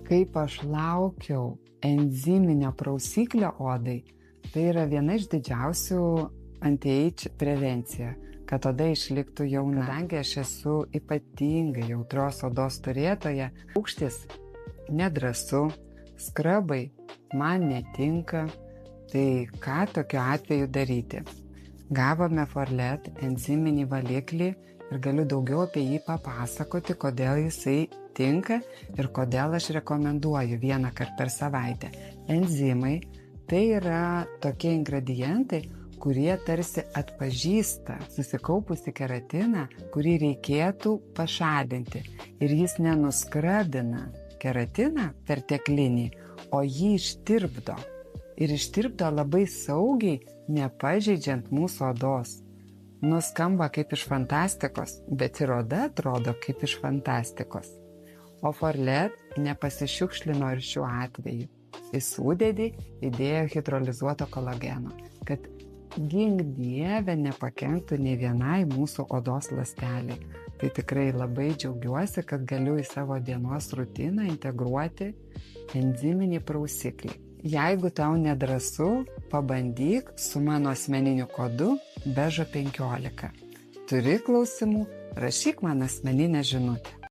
Kaip aš laukiau enziminio prausiklio odai, tai yra viena iš didžiausių anti-age prevencija, kad oda išliktų jauna. Kadangi aš esu ypatingai jautrios odos turėtoja, aukštis nedrąsu, skrabai man netinka, tai ką tokiu atveju daryti? Gavome Forlet enziminį valiklį ir galiu daugiau apie jį papasakoti, kodėl jisai tinka ir kodėl aš rekomenduoju vieną kartą per savaitę. Enzimai tai yra tokie ingredientai, kurie tarsi atpažįsta susikaupusi keratiną, kurį reikėtų pašalinti. Ir jis nenuskrabina keratiną perteklinį, o jį ištirpdo. Ir ištirpdo labai saugiai, nepažeidžiant mūsų odos. Nuskamba kaip iš fantastikos, bet ir oda atrodo kaip iš fantastikos. O Forlet nepasišiukšlino ir šiuo atveju. Į sudėtį įdėjo hidrolizuoto kolageno, kad gink Dieve nepakenktų nei vienai mūsų odos ląsteliai. Tai tikrai labai džiaugiuosi, kad galiu į savo dienos rutiną integruoti enziminį prausiklį. Jeigu tau nedrąsu, pabandyk su mano asmeniniu kodu BEŽA15. Turi klausimų? Rašyk man asmeninę žinutę.